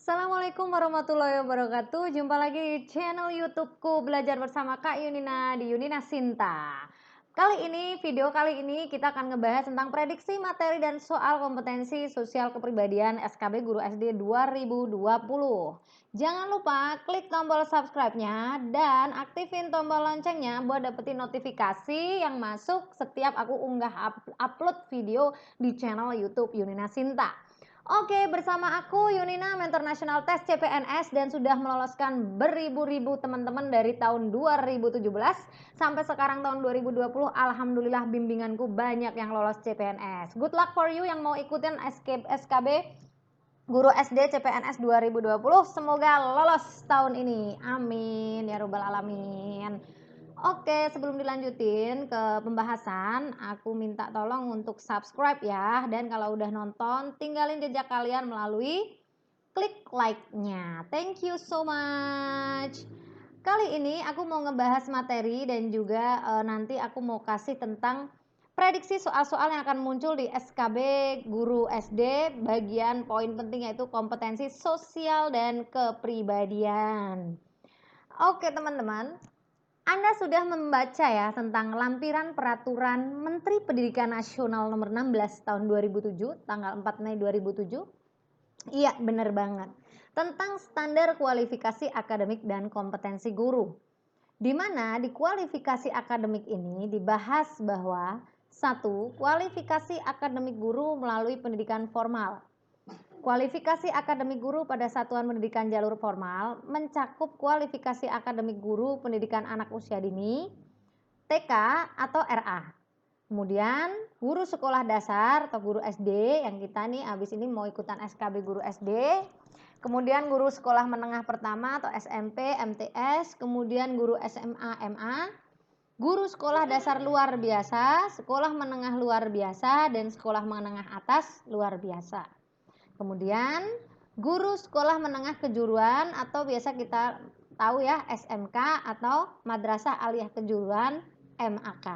Assalamualaikum warahmatullahi wabarakatuh. Jumpa lagi di channel YouTubeku Belajar Bersama Kak Yunina di Yunina Sinta. Video kali ini kita akan ngebahas tentang prediksi materi dan soal kompetensi sosial kepribadian SKB Guru SD 2020. Jangan lupa klik tombol subscribe-nya dan aktifin tombol loncengnya buat dapetin notifikasi yang masuk setiap aku upload video di channel YouTube Yunina Sinta. Oke, bersama aku Yunina, mentor nasional tes CPNS dan sudah meloloskan beribu-ribu teman-teman dari tahun 2017 sampai sekarang tahun 2020. Alhamdulillah bimbinganku banyak yang lolos CPNS. Good luck for you yang mau ikutin SKB Guru SD CPNS 2020. Semoga lolos tahun ini. Amin ya robbal alamin. Oke, sebelum dilanjutin ke pembahasan, aku minta tolong untuk subscribe ya. Dan kalau udah nonton, tinggalin jejak kalian melalui klik like-nya. Thank you so much. Kali ini aku mau ngebahas materi dan juga nanti aku mau kasih tentang prediksi soal-soal yang akan muncul di SKB Guru SD. Bagian poin pentingnya itu kompetensi sosial dan kepribadian. Oke teman-teman, Anda sudah membaca ya tentang lampiran peraturan Menteri Pendidikan Nasional nomor 16 tahun 2007, tanggal 4 Mei 2007? Iya, benar banget. Tentang standar kualifikasi akademik dan kompetensi guru. Di mana di kualifikasi akademik ini dibahas bahwa satu, kualifikasi akademik guru melalui pendidikan formal. Kualifikasi akademik guru pada satuan pendidikan jalur formal mencakup kualifikasi akademik guru pendidikan anak usia dini, TK atau RA. Kemudian guru sekolah dasar atau guru SD yang kita nih abis ini mau ikutan SKB guru SD. Kemudian guru sekolah menengah pertama atau SMP, MTS, kemudian guru SMA, MA, guru sekolah dasar luar biasa, sekolah menengah luar biasa, dan sekolah menengah atas luar biasa. Kemudian guru sekolah menengah kejuruan atau biasa kita tahu ya SMK atau Madrasah Aliyah Kejuruan MAK.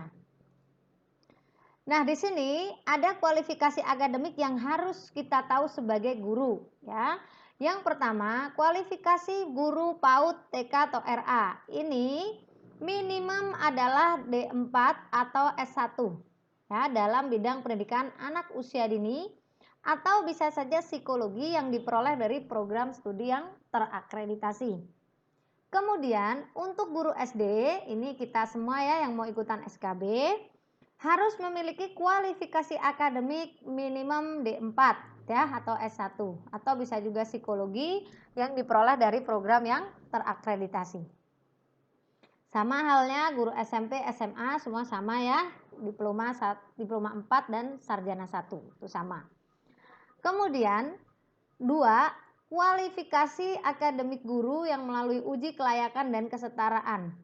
Nah, di sini ada kualifikasi akademik yang harus kita tahu sebagai guru ya. Yang pertama, kualifikasi guru PAUD, TK atau RA. Ini minimum adalah D4 atau S1 ya dalam bidang pendidikan anak usia dini, atau bisa saja psikologi yang diperoleh dari program studi yang terakreditasi. Kemudian untuk guru SD, ini kita semua ya yang mau ikutan SKB, harus memiliki kualifikasi akademik minimum D4 ya atau S1, atau bisa juga psikologi yang diperoleh dari program yang terakreditasi. Sama halnya guru SMP, SMA semua sama ya, diploma 4 dan sarjana 1 itu sama. Kemudian 2, kualifikasi akademik guru yang melalui uji kelayakan dan kesetaraan.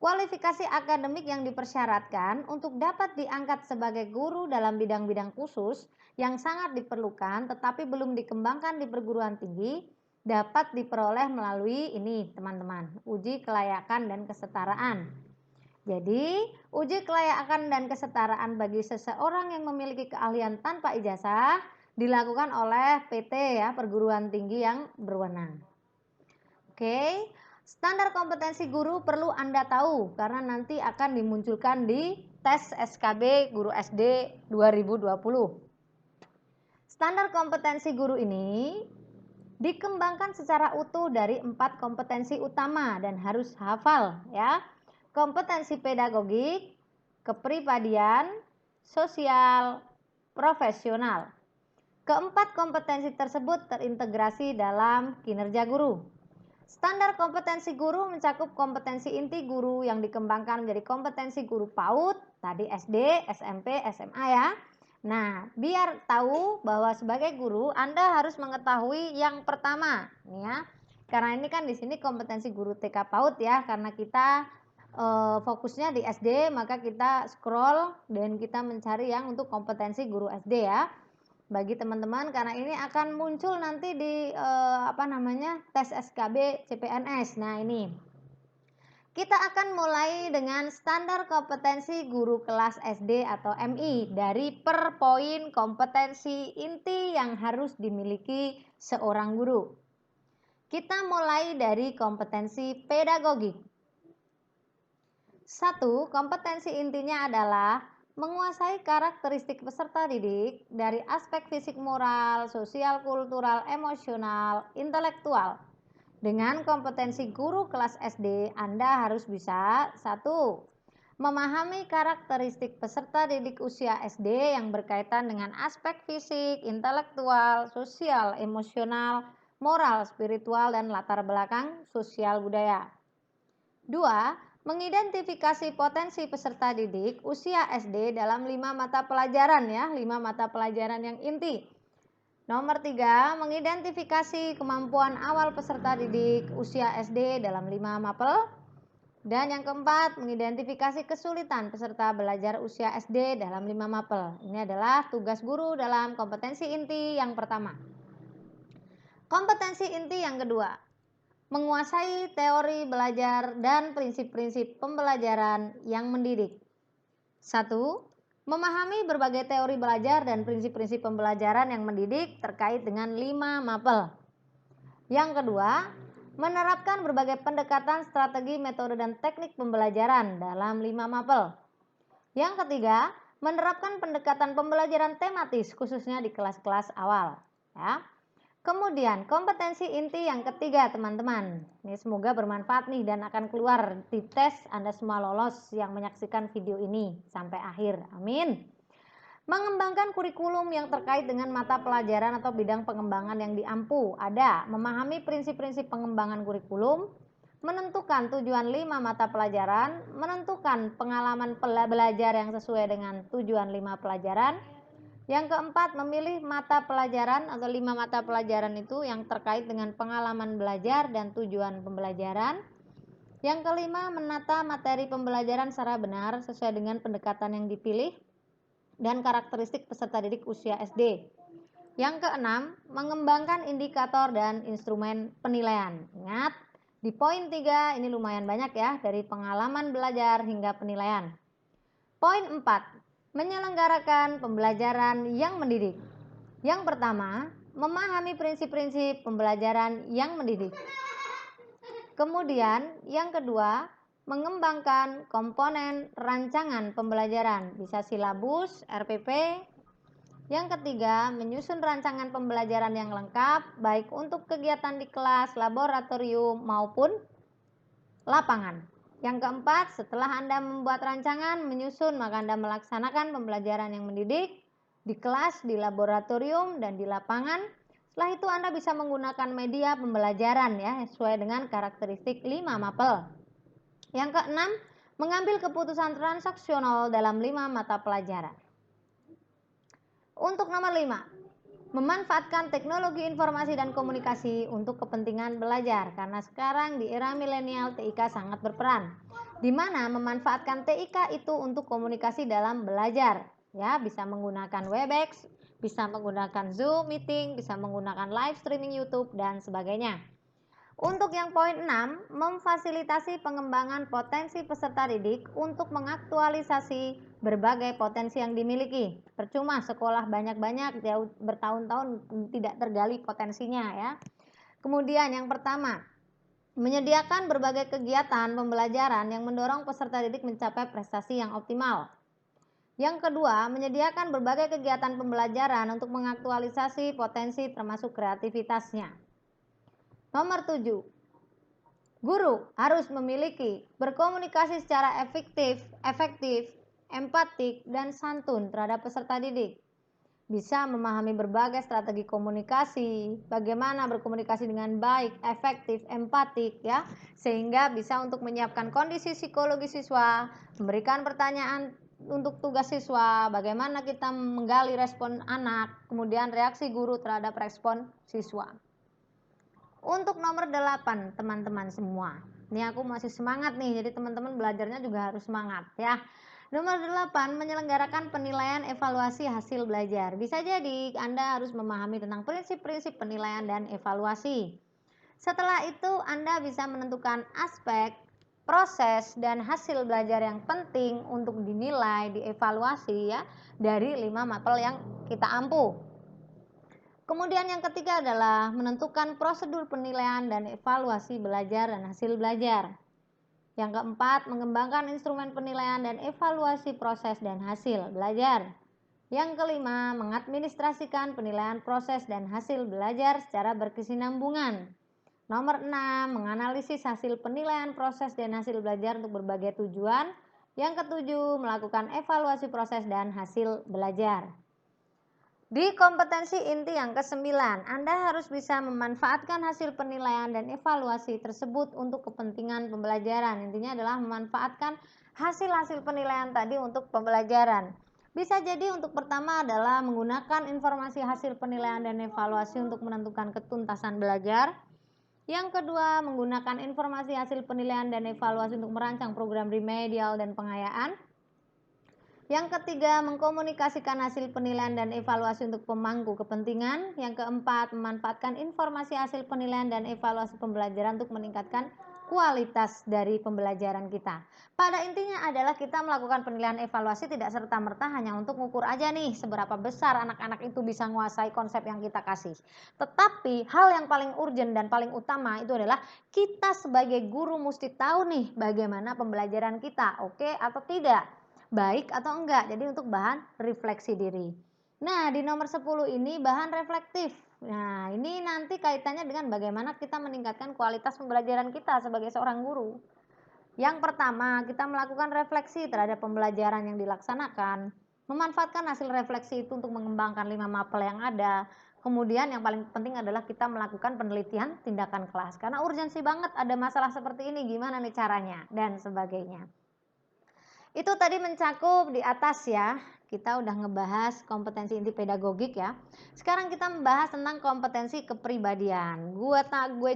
Kualifikasi akademik yang dipersyaratkan untuk dapat diangkat sebagai guru dalam bidang-bidang khusus yang sangat diperlukan tetapi belum dikembangkan di perguruan tinggi dapat diperoleh melalui ini teman-teman, uji kelayakan dan kesetaraan. Jadi, uji kelayakan dan kesetaraan bagi seseorang yang memiliki keahlian tanpa ijazah dilakukan oleh PT ya, perguruan tinggi yang berwenang. Oke, standar kompetensi guru perlu Anda tahu karena nanti akan dimunculkan di tes SKB Guru SD 2020. Standar kompetensi guru ini dikembangkan secara utuh dari 4 kompetensi utama dan harus hafal ya. Kompetensi pedagogik, kepribadian, sosial, profesional. Keempat kompetensi tersebut terintegrasi dalam kinerja guru. Standar kompetensi guru mencakup kompetensi inti guru yang dikembangkan menjadi kompetensi guru PAUD, tadi SD, SMP, SMA ya. Nah, biar tahu bahwa sebagai guru Anda harus mengetahui yang pertama, nih ya. Karena ini kan di sini kompetensi guru TK PAUD ya, karena kita fokusnya di SD, maka kita scroll dan kita mencari yang untuk kompetensi guru SD ya. Bagi teman-teman karena ini akan muncul nanti di tes SKB CPNS. Nah, ini kita akan mulai dengan standar kompetensi guru kelas SD atau MI dari per poin kompetensi inti yang harus dimiliki seorang guru. Kita mulai dari kompetensi pedagogik. 1. Kompetensi intinya adalah menguasai karakteristik peserta didik dari aspek fisik, moral, sosial, kultural, emosional, intelektual. Dengan kompetensi guru kelas SD, Anda harus bisa 1. Memahami karakteristik peserta didik usia SD yang berkaitan dengan aspek fisik, intelektual, sosial, emosional, moral, spiritual, dan latar belakang sosial budaya. 2. Mengidentifikasi potensi peserta didik usia SD dalam 5 mata pelajaran ya, 5 mata pelajaran yang inti. Nomor 3, mengidentifikasi kemampuan awal peserta didik usia SD dalam 5 mapel. Dan yang keempat, mengidentifikasi kesulitan peserta belajar usia SD dalam 5 mapel. Ini adalah tugas guru dalam kompetensi inti yang pertama. Kompetensi inti yang kedua, menguasai teori belajar dan prinsip-prinsip pembelajaran yang mendidik. 1. Memahami berbagai teori belajar dan prinsip-prinsip pembelajaran yang mendidik terkait dengan 5 mapel. Yang kedua, menerapkan berbagai pendekatan, strategi, metode, dan teknik pembelajaran dalam 5 mapel. Yang ketiga, menerapkan pendekatan pembelajaran tematis khususnya di kelas-kelas awal. Ya. Kemudian kompetensi inti yang ketiga teman-teman. Ini semoga bermanfaat nih dan akan keluar di tes Anda semua lolos yang menyaksikan video ini sampai akhir. Amin. Mengembangkan kurikulum yang terkait dengan mata pelajaran atau bidang pengembangan yang diampu. Ada memahami prinsip-prinsip pengembangan kurikulum, menentukan tujuan 5 mata pelajaran, menentukan pengalaman belajar yang sesuai dengan tujuan 5 pelajaran. Yang keempat, memilih mata pelajaran atau 5 mata pelajaran itu yang terkait dengan pengalaman belajar dan tujuan pembelajaran. Yang kelima, menata materi pembelajaran secara benar sesuai dengan pendekatan yang dipilih dan karakteristik peserta didik usia SD. Yang keenam, mengembangkan indikator dan instrumen penilaian. Ingat, di poin 3 ini lumayan banyak ya, dari pengalaman belajar hingga penilaian. Poin 4, menyelenggarakan pembelajaran yang mendidik. Yang pertama, memahami prinsip-prinsip pembelajaran yang mendidik. Kemudian, yang kedua, mengembangkan komponen rancangan pembelajaran, bisa silabus, RPP. Yang ketiga, menyusun rancangan pembelajaran yang lengkap, baik untuk kegiatan di kelas, laboratorium, maupun lapangan. Yang keempat, setelah Anda membuat rancangan, menyusun, maka Anda melaksanakan pembelajaran yang mendidik di kelas, di laboratorium, dan di lapangan. Setelah itu Anda bisa menggunakan media pembelajaran ya, sesuai dengan karakteristik 5 mapel. Yang keenam, mengambil keputusan transaksional dalam 5 mata pelajaran. Untuk nomor 5, memanfaatkan teknologi informasi dan komunikasi untuk kepentingan belajar, karena sekarang di era milenial TIK sangat berperan, di mana memanfaatkan TIK itu untuk komunikasi dalam belajar ya, bisa menggunakan Webex, bisa menggunakan Zoom meeting, bisa menggunakan live streaming YouTube dan sebagainya. Untuk yang poin 6, memfasilitasi pengembangan potensi peserta didik untuk mengaktualisasi berbagai potensi yang dimiliki. Percuma sekolah banyak-banyak jauh bertahun-tahun tidak tergali potensinya ya. Kemudian yang pertama, menyediakan berbagai kegiatan pembelajaran yang mendorong peserta didik mencapai prestasi yang optimal. Yang kedua, menyediakan berbagai kegiatan pembelajaran untuk mengaktualisasi potensi termasuk kreativitasnya. Nomor 7, guru harus memiliki berkomunikasi secara efektif, empatik, dan santun terhadap peserta didik. Bisa memahami berbagai strategi komunikasi, bagaimana berkomunikasi dengan baik, efektif, empatik ya, sehingga bisa untuk menyiapkan kondisi psikologi siswa, memberikan pertanyaan untuk tugas siswa, bagaimana kita menggali respon anak, kemudian reaksi guru terhadap respon siswa. Untuk nomor 8 teman-teman semua, ini aku masih semangat nih, jadi teman-teman belajarnya juga harus semangat ya. Nomor 8, menyelenggarakan penilaian evaluasi hasil belajar. Bisa jadi Anda harus memahami tentang prinsip-prinsip penilaian dan evaluasi. Setelah itu Anda bisa menentukan aspek, proses, dan hasil belajar yang penting untuk dinilai, dievaluasi ya, dari 5 mapel yang kita ampu. Kemudian yang ketiga adalah menentukan prosedur penilaian dan evaluasi belajar dan hasil belajar. Yang keempat, mengembangkan instrumen penilaian dan evaluasi proses dan hasil belajar. Yang kelima, mengadministrasikan penilaian proses dan hasil belajar secara berkesinambungan. Nomor 6, menganalisis hasil penilaian proses dan hasil belajar untuk berbagai tujuan. Yang ketujuh, melakukan evaluasi proses dan hasil belajar. Di kompetensi inti yang ke-9, Anda harus bisa memanfaatkan hasil penilaian dan evaluasi tersebut untuk kepentingan pembelajaran. Intinya adalah memanfaatkan hasil-hasil penilaian tadi untuk pembelajaran. Bisa jadi untuk pertama adalah menggunakan informasi hasil penilaian dan evaluasi untuk menentukan ketuntasan belajar. Yang kedua, menggunakan informasi hasil penilaian dan evaluasi untuk merancang program remedial dan pengayaan. Yang ketiga, mengkomunikasikan hasil penilaian dan evaluasi untuk pemangku kepentingan. Yang keempat, memanfaatkan informasi hasil penilaian dan evaluasi pembelajaran untuk meningkatkan kualitas dari pembelajaran kita. Pada intinya adalah kita melakukan penilaian evaluasi tidak serta-merta hanya untuk mengukur aja nih seberapa besar anak-anak itu bisa menguasai konsep yang kita kasih. Tetapi hal yang paling urgent dan paling utama itu adalah kita sebagai guru mesti tahu nih bagaimana pembelajaran kita, oke atau tidak, baik atau enggak. Jadi untuk bahan refleksi diri. Nah, di nomor 10 ini bahan reflektif. Nah, ini nanti kaitannya dengan bagaimana kita meningkatkan kualitas pembelajaran kita sebagai seorang guru. Yang pertama, kita melakukan refleksi terhadap pembelajaran yang dilaksanakan. Memanfaatkan hasil refleksi itu untuk mengembangkan 5 mapel yang ada. Kemudian yang paling penting adalah kita melakukan penelitian tindakan kelas. Karena urgensi banget ada masalah seperti ini, gimana nih caranya, dan sebagainya. Itu tadi mencakup di atas ya. Kita udah ngebahas kompetensi inti pedagogik ya. Sekarang kita membahas tentang kompetensi kepribadian. Gue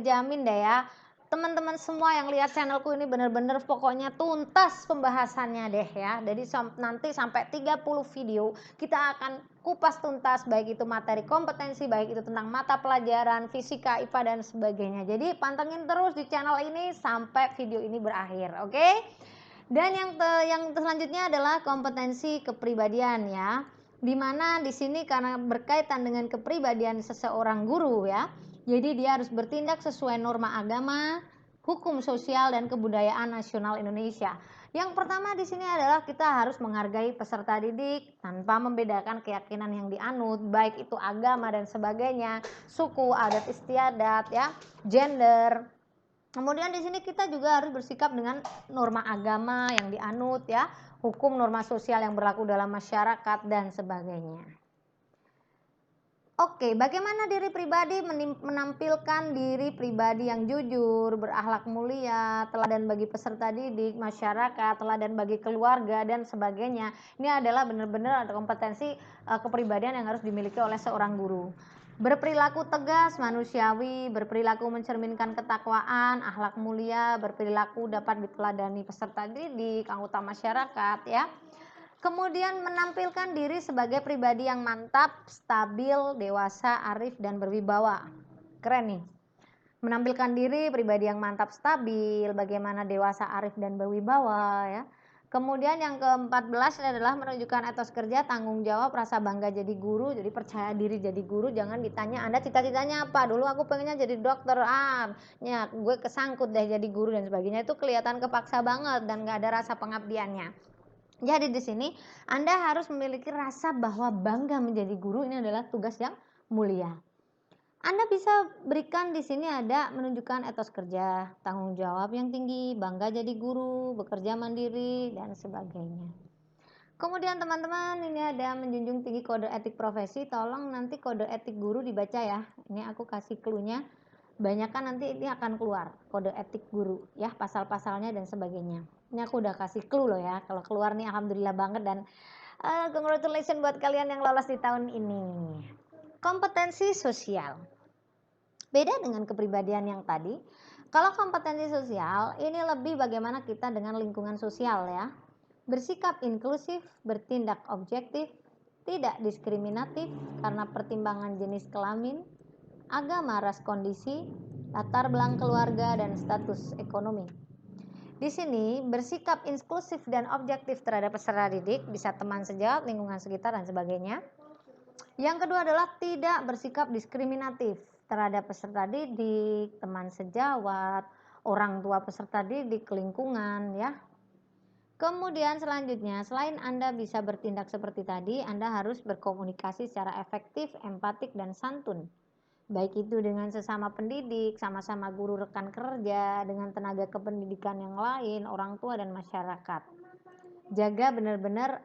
jamin deh ya, teman-teman semua yang lihat channelku ini bener-bener pokoknya tuntas pembahasannya deh ya. Jadi nanti sampai 30 video kita akan kupas tuntas, baik itu materi kompetensi, baik itu tentang mata pelajaran, fisika, IPA dan sebagainya. Jadi pantengin terus di channel ini sampai video ini berakhir, oke? Dan yang selanjutnya adalah kompetensi kepribadian ya. Dimana di sini karena berkaitan dengan kepribadian seseorang guru ya. Jadi dia harus bertindak sesuai norma agama, hukum sosial dan kebudayaan nasional Indonesia. Yang pertama di sini adalah kita harus menghargai peserta didik tanpa membedakan keyakinan yang dianut, baik itu agama dan sebagainya, suku, adat istiadat ya, gender. Kemudian di sini kita juga harus bersikap dengan norma agama yang dianut ya, hukum norma sosial yang berlaku dalam masyarakat dan sebagainya. Oke, bagaimana diri pribadi menampilkan diri pribadi yang jujur, berakhlak mulia, teladan bagi peserta didik, masyarakat, teladan bagi keluarga dan sebagainya. Ini adalah benar-benar ada kompetensi kepribadian yang harus dimiliki oleh seorang guru. Berperilaku tegas, manusiawi, berperilaku mencerminkan ketakwaan, akhlak mulia, berperilaku dapat diteladani peserta didik, anggota masyarakat ya. Kemudian menampilkan diri sebagai pribadi yang mantap, stabil, dewasa, arif, dan berwibawa. Keren nih. Menampilkan diri pribadi yang mantap, stabil, bagaimana dewasa, arif, dan berwibawa ya. Kemudian yang ke-14 adalah menunjukkan etos kerja, tanggung jawab, rasa bangga jadi guru. Jadi percaya diri jadi guru, jangan ditanya Anda cita-citanya apa. Dulu aku pengennya jadi dokter, ya gue kesangkut deh jadi guru dan sebagainya. Itu kelihatan kepaksa banget dan gak ada rasa pengabdiannya. Jadi di sini Anda harus memiliki rasa bahwa bangga menjadi guru ini adalah tugas yang mulia. Anda bisa berikan di sini ada menunjukkan etos kerja, tanggung jawab yang tinggi, bangga jadi guru, bekerja mandiri dan sebagainya. Kemudian teman-teman ini ada menjunjung tinggi kode etik profesi. Tolong nanti kode etik guru dibaca ya. Ini aku kasih clue-nya. Banyak kan nanti ini akan keluar kode etik guru ya, pasal-pasalnya dan sebagainya. Ini aku udah kasih clue loh ya. Kalau keluar nih alhamdulillah banget dan congratulations buat kalian yang lolos di tahun ini. Kompetensi sosial. Beda dengan kepribadian yang tadi. Kalau kompetensi sosial ini lebih bagaimana kita dengan lingkungan sosial ya. Bersikap inklusif, bertindak objektif, tidak diskriminatif karena pertimbangan jenis kelamin, agama, ras, kondisi, latar belakang keluarga, dan status ekonomi. Di sini bersikap inklusif dan objektif terhadap peserta didik, bisa teman sejawat, lingkungan sekitar dan sebagainya. Yang kedua adalah tidak bersikap diskriminatif terhadap peserta didik, teman sejawat, orang tua peserta didik, lingkungan ya. Kemudian selanjutnya, selain Anda bisa bertindak seperti tadi, Anda harus berkomunikasi secara efektif, empatik, dan santun. Baik itu dengan sesama pendidik, sama-sama guru rekan kerja, dengan tenaga kependidikan yang lain, orang tua dan masyarakat. Jaga benar-benar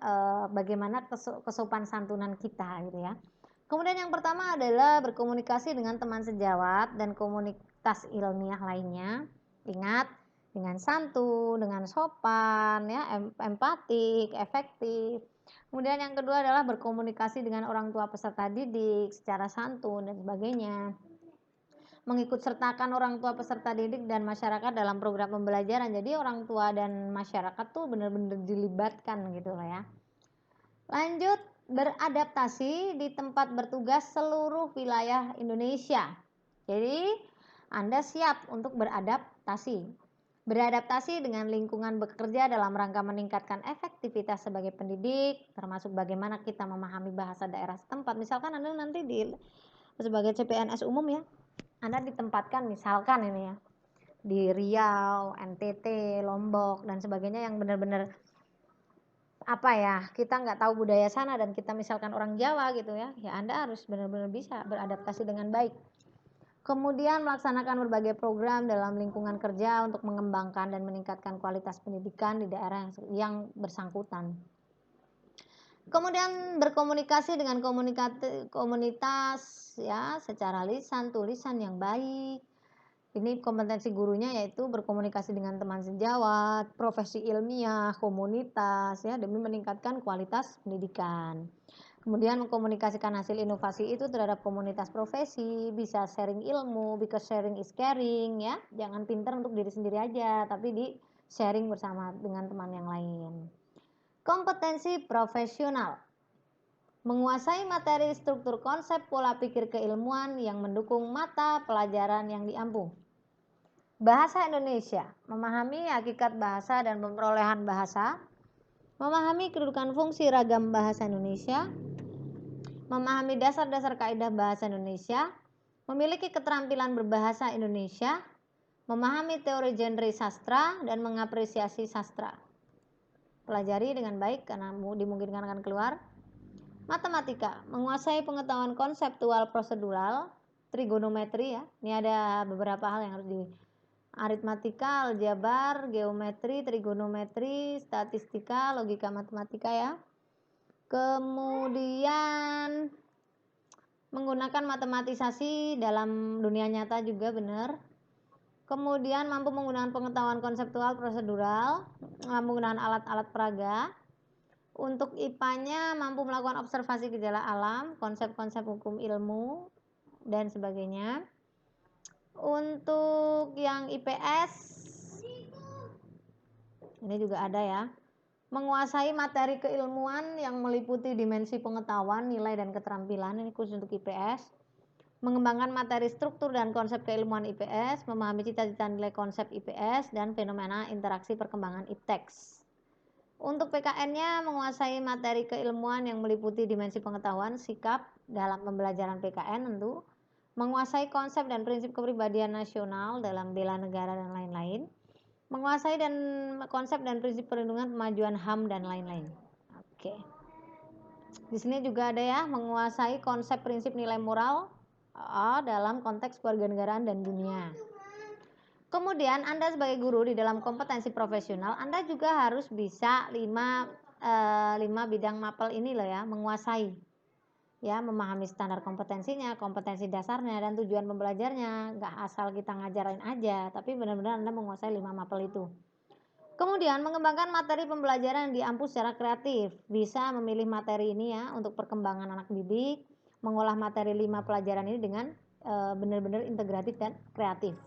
bagaimana kesopan santunan kita gitu ya. Kemudian yang pertama adalah berkomunikasi dengan teman sejawat dan komunitas ilmiah lainnya. Ingat, dengan santun, dengan sopan, ya, empatik, efektif. Kemudian yang kedua adalah berkomunikasi dengan orang tua peserta didik secara santun dan sebagainya. Mengikut sertakan orang tua peserta didik dan masyarakat dalam program pembelajaran. Jadi orang tua dan masyarakat tuh benar-benar dilibatkan gitu lah ya. Lanjut, beradaptasi di tempat bertugas seluruh wilayah Indonesia. Jadi, Anda siap untuk beradaptasi. Beradaptasi dengan lingkungan bekerja dalam rangka meningkatkan efektivitas sebagai pendidik, termasuk bagaimana kita memahami bahasa daerah setempat. Misalkan Anda nanti sebagai CPNS umum ya, Anda ditempatkan misalkan ini ya, di Riau, NTT, Lombok, dan sebagainya yang benar-benar kita nggak tahu budaya sana dan kita misalkan orang Jawa gitu ya Anda harus benar-benar bisa beradaptasi dengan baik. Kemudian melaksanakan berbagai program dalam lingkungan kerja untuk mengembangkan dan meningkatkan kualitas pendidikan di daerah yang bersangkutan. Kemudian berkomunikasi dengan komunitas ya secara lisan, tulisan yang baik. Ini kompetensi gurunya yaitu berkomunikasi dengan teman sejawat, profesi ilmiah, komunitas ya demi meningkatkan kualitas pendidikan. Kemudian mengkomunikasikan hasil inovasi itu terhadap komunitas profesi, bisa sharing ilmu, because sharing is caring ya. Jangan pintar untuk diri sendiri aja, tapi di sharing bersama dengan teman yang lain. Kompetensi profesional. Menguasai materi, struktur, konsep, pola pikir keilmuan yang mendukung mata pelajaran yang diampu. Bahasa Indonesia, memahami hakikat bahasa dan perolehan bahasa, memahami kedudukan fungsi ragam bahasa Indonesia, memahami dasar-dasar kaidah bahasa Indonesia, memiliki keterampilan berbahasa Indonesia, memahami teori genre sastra, dan mengapresiasi sastra. Pelajari dengan baik karena dimungkinkan akan keluar. Matematika, menguasai pengetahuan konseptual prosedural, trigonometri ya. Ini ada beberapa hal yang harus di aritmatika, aljabar, geometri, trigonometri, statistika, logika matematika ya. Kemudian menggunakan matematisasi dalam dunia nyata juga benar. Kemudian mampu menggunakan pengetahuan konseptual prosedural, menggunakan alat-alat peraga. Untuk IPA-nya mampu melakukan observasi gejala alam, konsep-konsep hukum ilmu, dan sebagainya. Untuk yang IPS, ini juga ada ya. Menguasai materi keilmuan yang meliputi dimensi pengetahuan, nilai, dan keterampilan, ini khusus untuk IPS. Mengembangkan materi struktur dan konsep keilmuan IPS, memahami cita-cita nilai konsep IPS, dan fenomena interaksi perkembangan IPTEX. Untuk PKN-nya menguasai materi keilmuan yang meliputi dimensi pengetahuan, sikap dalam pembelajaran PKN tentu, menguasai konsep dan prinsip kepribadian nasional dalam bela negara dan lain-lain, menguasai dan konsep dan prinsip perlindungan pemajuan HAM dan lain-lain. Oke. Di sini juga ada ya, menguasai konsep prinsip nilai moral dalam konteks kewarganegaraan dan dunia. Kemudian Anda sebagai guru di dalam kompetensi profesional, Anda juga harus bisa 5 bidang mapel ini loh ya, menguasai. Ya, memahami standar kompetensinya, kompetensi dasarnya, dan tujuan pembelajarnya. Nggak asal kita ngajarin aja, tapi benar-benar Anda menguasai 5 mapel itu. Kemudian mengembangkan materi pembelajaran yang diampu secara kreatif. Bisa memilih materi ini ya untuk perkembangan anak didik, mengolah materi 5 pelajaran ini dengan benar-benar integratif dan kreatif.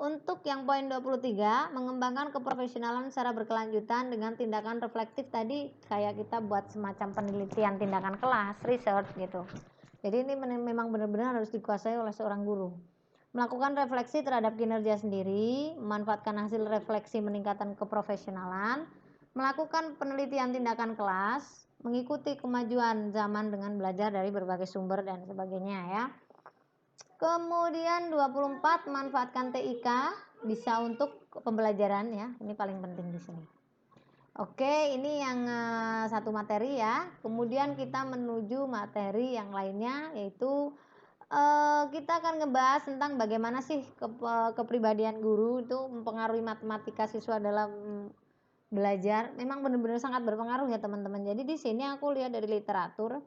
Untuk yang poin 23, mengembangkan keprofesionalan secara berkelanjutan dengan tindakan reflektif tadi kayak kita buat semacam penelitian tindakan kelas, research gitu. Jadi ini memang benar-benar harus dikuasai oleh seorang guru. Melakukan refleksi terhadap kinerja sendiri, memanfaatkan hasil refleksi meningkatkan keprofesionalan, melakukan penelitian tindakan kelas, mengikuti kemajuan zaman dengan belajar dari berbagai sumber dan sebagainya ya. Kemudian 24, manfaatkan TIK bisa untuk pembelajaran ya. Ini paling penting di sini. Oke, ini yang satu materi ya. Kemudian kita menuju materi yang lainnya, yaitu kita akan ngebahas tentang bagaimana sih kepribadian guru itu mempengaruhi matematika siswa dalam belajar. Memang benar-benar sangat berpengaruh ya teman-teman. Jadi di sini aku lihat dari literatur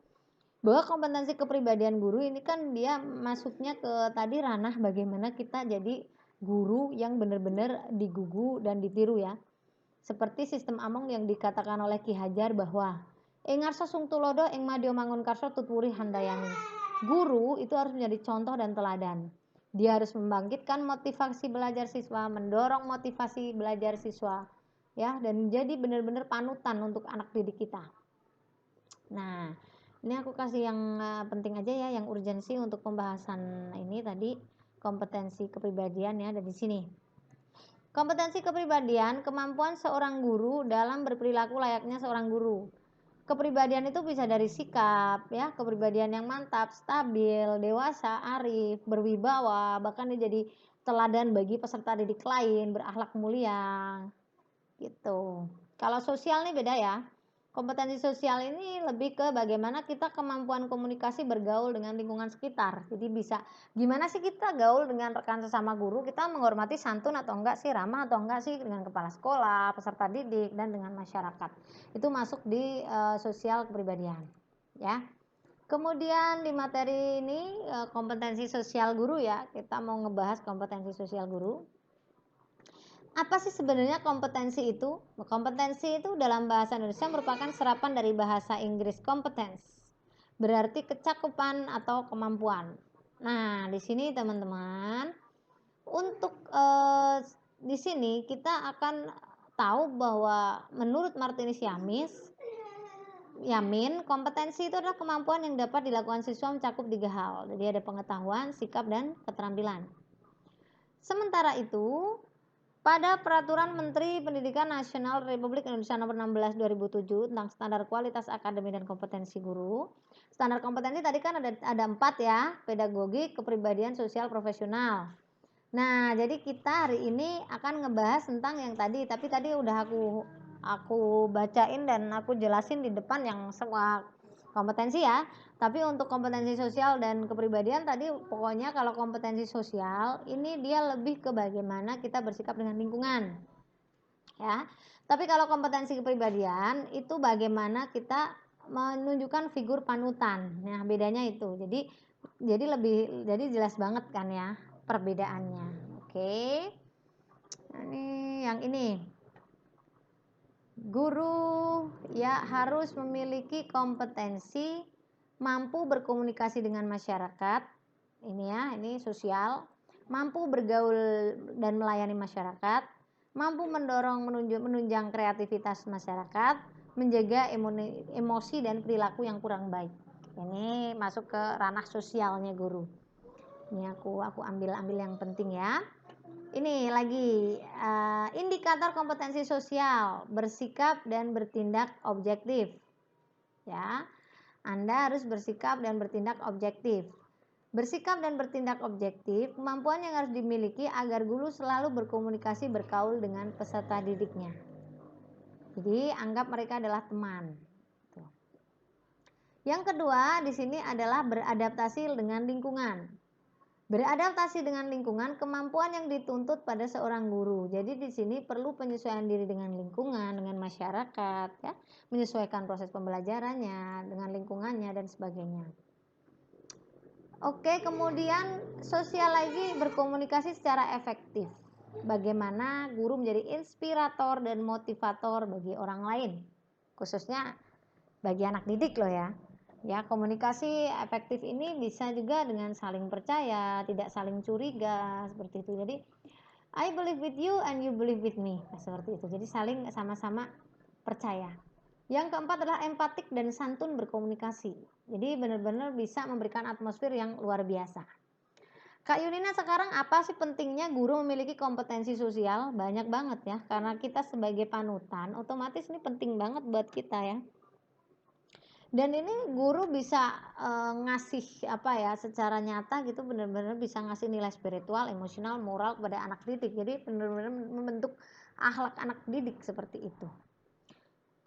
bahwa kompetensi kepribadian guru ini kan dia masuknya ke tadi ranah bagaimana kita jadi guru yang benar-benar digugu dan ditiru ya. Seperti sistem among yang dikatakan oleh Ki Hajar bahwa ngarsa sung tulodo ing madya mangun karso tutwuri handayani. Guru itu harus menjadi contoh dan teladan. Dia harus membangkitkan motivasi belajar siswa, mendorong motivasi belajar siswa ya, dan menjadi benar-benar panutan untuk anak didik kita. Nah, ini aku kasih yang penting aja ya, yang urgensi untuk pembahasan ini tadi, kompetensi kepribadian ya, ada di sini. Kompetensi kepribadian, kemampuan seorang guru dalam berperilaku layaknya seorang guru. Kepribadian itu bisa dari sikap ya, kepribadian yang mantap, stabil, dewasa, arif, berwibawa, bahkan dia jadi teladan bagi peserta didik lain, berakhlak mulia gitu. Kalau sosial nih beda ya. Kompetensi sosial ini lebih ke bagaimana kita kemampuan komunikasi bergaul dengan lingkungan sekitar. Jadi bisa gimana sih kita gaul dengan rekan sesama guru, kita menghormati santun atau enggak sih, ramah atau enggak sih dengan kepala sekolah, peserta didik, dan dengan masyarakat. Itu masuk di sosial kepribadian ya. Kemudian di materi ini kompetensi sosial guru ya, kita mau ngebahas kompetensi sosial guru. Apa sih sebenarnya kompetensi itu? Kompetensi itu dalam bahasa Indonesia merupakan serapan dari bahasa Inggris competence. Berarti kecakupan atau kemampuan. Nah, di sini teman-teman, untuk di sini kita akan tahu bahwa menurut Martinus Yamin, kompetensi itu adalah kemampuan yang dapat dilakukan siswa mencakup 3 hal. Jadi ada pengetahuan, sikap, dan keterampilan. Sementara itu, pada Peraturan Menteri Pendidikan Nasional Republik Indonesia Nomor 16 2007 tentang standar kualitas akademi dan kompetensi guru. Standar kompetensi tadi kan ada 4 ya, pedagogik, kepribadian, sosial, profesional. Nah, jadi kita hari ini akan ngebahas tentang yang tadi, tapi tadi udah aku bacain dan aku jelasin di depan yang semua kompetensi ya. Tapi untuk kompetensi sosial dan kepribadian tadi pokoknya kalau kompetensi sosial ini dia lebih ke bagaimana kita bersikap dengan lingkungan ya. Tapi kalau kompetensi kepribadian itu bagaimana kita menunjukkan figur panutan. Nah, bedanya itu. Jadi jelas banget kan ya perbedaannya. Oke. Nah, ini yang ini. Guru ya harus memiliki kompetensi mampu berkomunikasi dengan masyarakat, ini ya, ini sosial, mampu bergaul dan melayani masyarakat, mampu mendorong menunjang kreativitas masyarakat, menjaga emosi dan perilaku yang kurang baik. Ini masuk ke ranah sosialnya guru. Ini aku ambil yang penting ya. Ini lagi indikator kompetensi sosial, bersikap dan bertindak objektif. Ya. Anda harus bersikap dan bertindak objektif. Bersikap dan bertindak objektif, kemampuan yang harus dimiliki agar guru selalu berkomunikasi bergaul dengan peserta didiknya. Jadi anggap mereka adalah teman. Yang kedua di sini adalah beradaptasi dengan lingkungan. Beradaptasi dengan lingkungan, kemampuan yang dituntut pada seorang guru. Jadi di sini perlu penyesuaian diri dengan lingkungan, dengan masyarakat, ya, menyesuaikan proses pembelajarannya dengan lingkungannya dan sebagainya. Oke, kemudian sosial lagi berkomunikasi secara efektif. Bagaimana guru menjadi inspirator dan motivator bagi orang lain, khususnya bagi anak didik loh ya. Ya, komunikasi efektif ini bisa juga dengan saling percaya, tidak saling curiga, seperti itu. Jadi, I believe with you and you believe with me, seperti itu. Jadi saling sama-sama percaya. Yang keempat adalah empatik dan santun berkomunikasi. Jadi benar-benar bisa memberikan atmosfer yang luar biasa. Kak Yunina, sekarang apa sih pentingnya guru memiliki kompetensi sosial? Banyak banget ya, karena kita sebagai panutan, otomatis ini penting banget buat kita ya. Dan ini guru bisa ngasih apa ya, secara nyata gitu benar-benar bisa ngasih nilai spiritual, emosional, moral kepada anak didik. Jadi benar-benar membentuk akhlak anak didik seperti itu.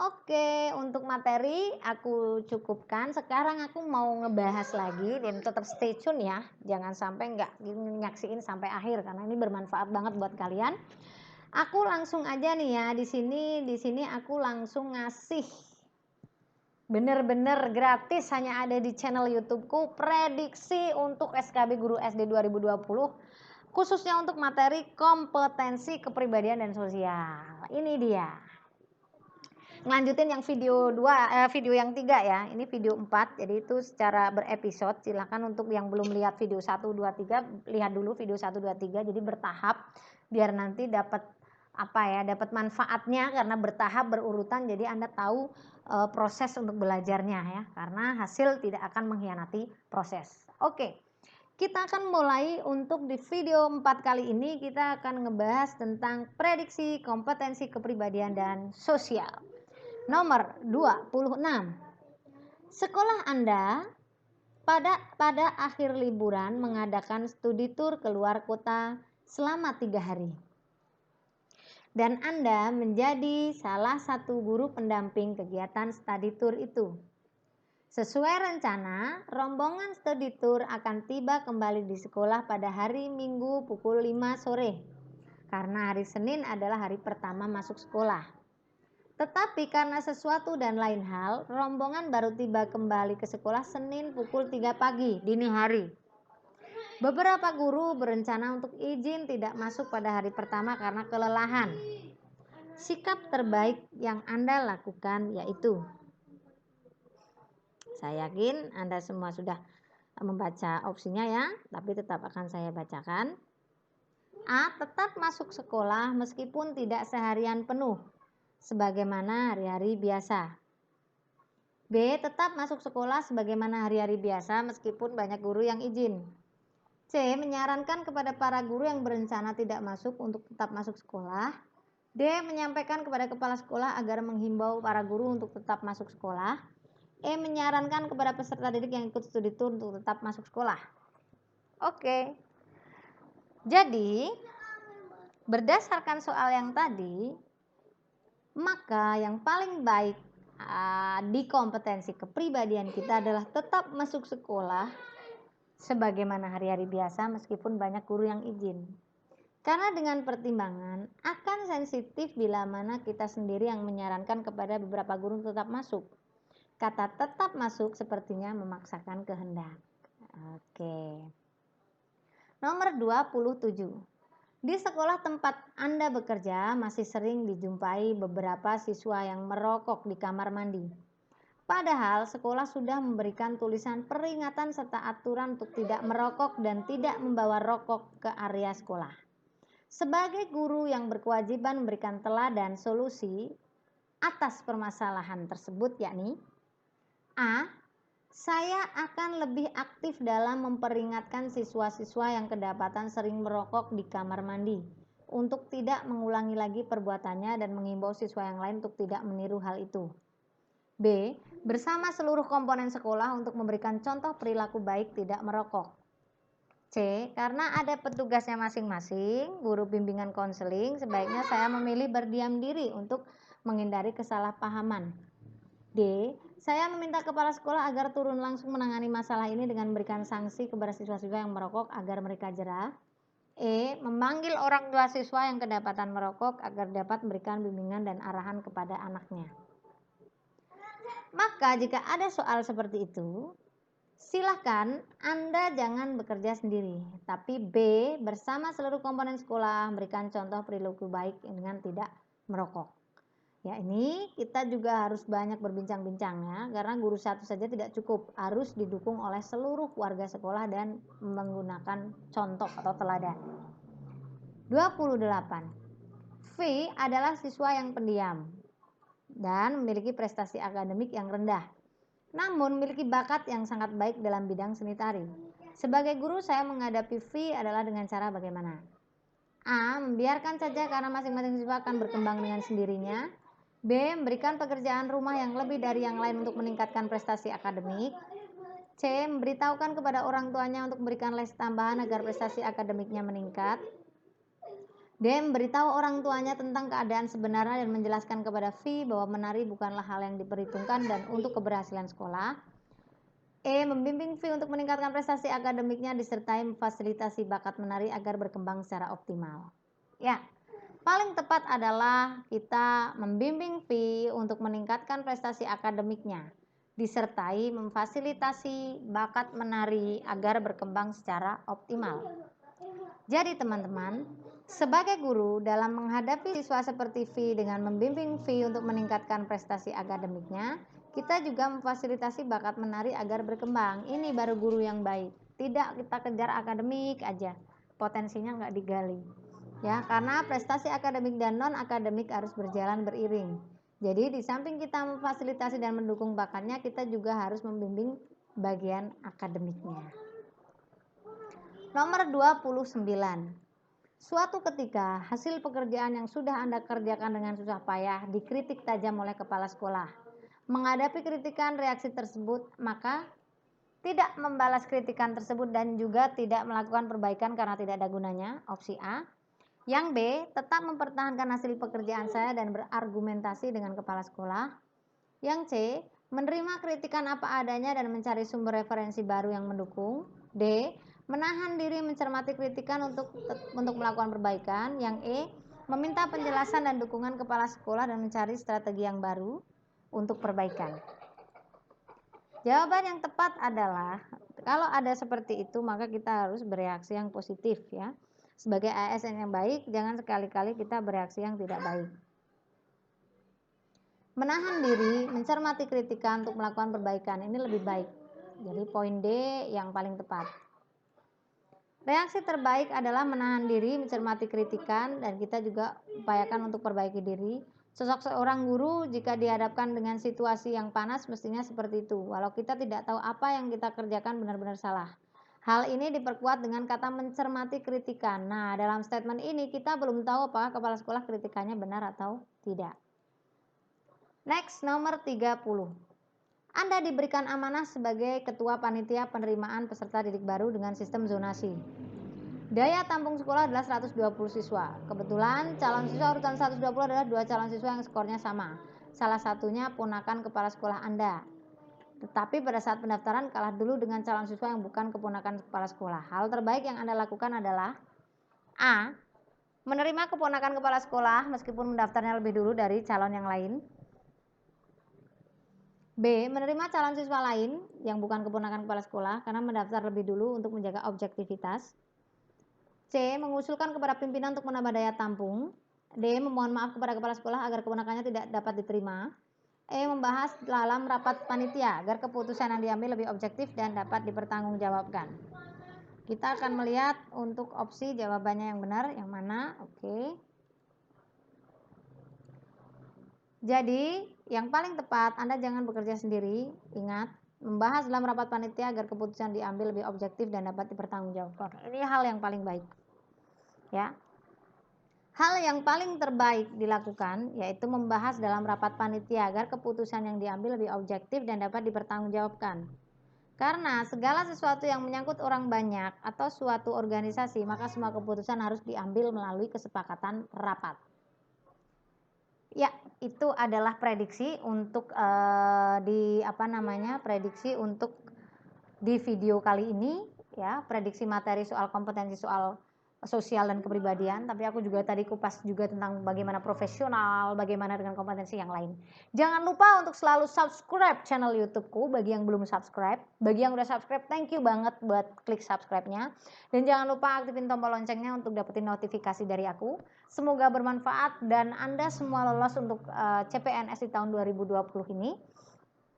Oke, untuk materi aku cukupkan. Sekarang aku mau ngebahas lagi dan tetap stay tune ya. Jangan sampai nggak nyaksiin sampai akhir karena ini bermanfaat banget buat kalian. Aku langsung aja nih ya di sini aku langsung ngasih bener-bener gratis hanya ada di channel YouTubeku prediksi untuk SKB Guru SD 2020 khususnya untuk materi kompetensi kepribadian dan sosial. Ini dia. Ngelanjutin yang video yang 3 ya. Ini video 4 jadi itu secara berepisode. Silahkan untuk yang belum lihat video 1 2 3 lihat dulu video 1 2 3 jadi bertahap biar nanti dapat dapat manfaatnya karena bertahap berurutan jadi Anda tahu proses untuk belajarnya ya karena hasil tidak akan mengkhianati proses. Oke. Kita akan mulai untuk di video 4 kali ini kita akan ngebahas tentang prediksi kompetensi kepribadian dan sosial. Nomor 26. Sekolah Anda pada akhir liburan mengadakan studi tur keluar kota selama 3 hari. Dan Anda menjadi salah satu guru pendamping kegiatan studi tour itu. Sesuai rencana, rombongan studi tour akan tiba kembali di sekolah pada hari Minggu pukul 5 sore. Karena hari Senin adalah hari pertama masuk sekolah. Tetapi karena sesuatu dan lain hal, rombongan baru tiba kembali ke sekolah Senin pukul 3 pagi, dini hari. Beberapa guru berencana untuk izin tidak masuk pada hari pertama karena kelelahan. Sikap terbaik yang Anda lakukan yaitu, saya yakin Anda semua sudah membaca opsinya ya, tapi tetap akan saya bacakan. A. Tetap masuk sekolah meskipun tidak seharian penuh, sebagaimana hari-hari biasa. B. Tetap masuk sekolah sebagaimana hari-hari biasa meskipun banyak guru yang izin. C. Menyarankan kepada para guru yang berencana tidak masuk untuk tetap masuk sekolah. D. Menyampaikan kepada kepala sekolah agar menghimbau para guru untuk tetap masuk sekolah. E. Menyarankan kepada peserta didik yang ikut studi tour untuk tetap masuk sekolah. Oke. Jadi, berdasarkan soal yang tadi, maka yang paling baik di kompetensi kepribadian kita adalah tetap masuk sekolah sebagaimana hari-hari biasa meskipun banyak guru yang izin. Karena dengan pertimbangan akan sensitif bila mana kita sendiri yang menyarankan kepada beberapa guru tetap masuk. Kata tetap masuk sepertinya memaksakan kehendak. Oke. Nomor 27. Di sekolah tempat Anda bekerja masih sering dijumpai beberapa siswa yang merokok di kamar mandi. Padahal sekolah sudah memberikan tulisan peringatan serta aturan untuk tidak merokok dan tidak membawa rokok ke area sekolah. Sebagai guru yang berkewajiban memberikan teladan solusi atas permasalahan tersebut yakni A. Saya akan lebih aktif dalam memperingatkan siswa-siswa yang kedapatan sering merokok di kamar mandi untuk tidak mengulangi lagi perbuatannya dan mengimbau siswa yang lain untuk tidak meniru hal itu. B. Bersama seluruh komponen sekolah untuk memberikan contoh perilaku baik tidak merokok. C. Karena ada petugasnya masing-masing, guru bimbingan konseling, sebaiknya saya memilih berdiam diri untuk menghindari kesalahpahaman. D. Saya meminta kepala sekolah agar turun langsung menangani masalah ini dengan memberikan sanksi kepada siswa-siswa yang merokok agar mereka jera. E. Memanggil orang tua siswa yang kedapatan merokok agar dapat memberikan bimbingan dan arahan kepada anaknya. Maka jika ada soal seperti itu, silahkan Anda jangan bekerja sendiri, tapi B. Bersama seluruh komponen sekolah memberikan contoh perilaku baik dengan tidak merokok. Ya, ini kita juga harus banyak berbincang-bincang ya, karena guru satu saja tidak cukup, harus didukung oleh seluruh warga sekolah dan menggunakan contoh atau teladan. 28. V adalah siswa yang pendiam dan memiliki prestasi akademik yang rendah, namun memiliki bakat yang sangat baik dalam bidang seni tari. Sebagai guru saya menghadapi V adalah dengan cara bagaimana? A. Membiarkan saja karena masing-masing siswa akan berkembang dengan sendirinya. B. Memberikan pekerjaan rumah yang lebih dari yang lain untuk meningkatkan prestasi akademik. C. Memberitahukan kepada orang tuanya untuk memberikan les tambahan agar prestasi akademiknya meningkat. D. Memberitahu orang tuanya tentang keadaan sebenarnya dan menjelaskan kepada V bahwa menari bukanlah hal yang diperhitungkan dan untuk keberhasilan sekolah. E. Membimbing V untuk meningkatkan prestasi akademiknya disertai memfasilitasi bakat menari agar berkembang secara optimal. Ya, paling tepat adalah kita membimbing V untuk meningkatkan prestasi akademiknya disertai memfasilitasi bakat menari agar berkembang secara optimal. Jadi teman-teman, sebagai guru dalam menghadapi siswa seperti V dengan membimbing V untuk meningkatkan prestasi akademiknya, kita juga memfasilitasi bakat menari agar berkembang. Ini baru guru yang baik. Tidak kita kejar akademik aja, potensinya nggak digali. Ya, karena prestasi akademik dan non akademik harus berjalan beriring. Jadi di samping kita memfasilitasi dan mendukung bakatnya, kita juga harus membimbing bagian akademiknya. Nomor 29. Suatu ketika, hasil pekerjaan yang sudah Anda kerjakan dengan susah payah dikritik tajam oleh kepala sekolah. Menghadapi kritikan reaksi tersebut, maka tidak membalas kritikan tersebut dan juga tidak melakukan perbaikan karena tidak ada gunanya, opsi A. Yang B, tetap mempertahankan hasil pekerjaan saya dan berargumentasi dengan kepala sekolah. Yang C, menerima kritikan apa adanya dan mencari sumber referensi baru yang mendukung. D, menahan diri mencermati kritikan untuk melakukan perbaikan. Yang E, meminta penjelasan dan dukungan kepala sekolah dan mencari strategi yang baru untuk perbaikan. Jawaban yang tepat adalah kalau ada seperti itu maka kita harus bereaksi yang positif ya. Sebagai ASN yang baik, jangan sekali-kali kita bereaksi yang tidak baik. Menahan diri, mencermati kritikan untuk melakukan perbaikan, ini lebih baik. Jadi poin D yang paling tepat. Reaksi terbaik adalah menahan diri, mencermati kritikan, dan kita juga upayakan untuk perbaiki diri. Sosok seorang guru jika dihadapkan dengan situasi yang panas mestinya seperti itu. Walau kita tidak tahu apa yang kita kerjakan benar-benar salah. Hal ini diperkuat dengan kata mencermati kritikan. Nah, dalam statement ini kita belum tahu apakah kepala sekolah kritikannya benar atau tidak. Next, nomor 30. Anda diberikan amanah sebagai ketua panitia penerimaan peserta didik baru dengan sistem zonasi. Daya tampung sekolah adalah 120 siswa. Kebetulan calon siswa urutan 120 adalah 2 calon siswa yang skornya sama. Salah satunya ponakan kepala sekolah Anda. Tetapi pada saat pendaftaran kalah dulu dengan calon siswa yang bukan keponakan kepala sekolah. Hal terbaik yang Anda lakukan adalah A. Menerima keponakan kepala sekolah meskipun mendaftarnya lebih dulu dari calon yang lain. B. Menerima calon siswa lain yang bukan keponakan kepala sekolah karena mendaftar lebih dulu untuk menjaga objektivitas. C. Mengusulkan kepada pimpinan untuk menambah daya tampung. D. Memohon maaf kepada kepala sekolah agar keponakannya tidak dapat diterima. E. Membahas dalam rapat panitia agar keputusan yang diambil lebih objektif dan dapat dipertanggungjawabkan. Kita akan melihat untuk opsi jawabannya yang benar yang mana. Oke. Jadi yang paling tepat Anda jangan bekerja sendiri. Ingat, membahas dalam rapat panitia agar keputusan diambil lebih objektif dan dapat dipertanggungjawabkan. Ini hal yang paling baik. Ya. Hal yang paling terbaik dilakukan yaitu membahas dalam rapat panitia agar keputusan yang diambil lebih objektif dan dapat dipertanggungjawabkan. Karena segala sesuatu yang menyangkut orang banyak atau suatu organisasi, maka semua keputusan harus diambil melalui kesepakatan rapat. Ya, itu adalah prediksi untuk prediksi untuk di video kali ini ya, prediksi materi soal kompetensi soal sosial dan kepribadian, tapi aku juga tadi kupas juga tentang bagaimana profesional, bagaimana dengan kompetensi yang lain. Jangan lupa untuk selalu subscribe channel YouTubeku bagi yang belum subscribe. Bagi yang udah subscribe, thank you banget buat klik subscribe-nya. Dan jangan lupa aktifin tombol loncengnya untuk dapetin notifikasi dari aku. Semoga bermanfaat dan Anda semua lolos untuk CPNS di tahun 2020 ini.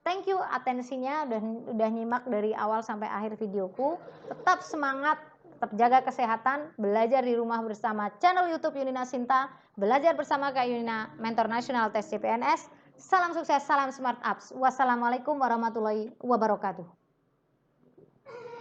Thank you atensinya udah nyimak dari awal sampai akhir videoku. Tetap semangat, tetap jaga kesehatan, belajar di rumah bersama channel YouTube Yunina Sinta, belajar bersama Kak Yunina, mentor nasional tes CPNS. Salam sukses, salam smart apps. Wassalamualaikum warahmatullahi wabarakatuh.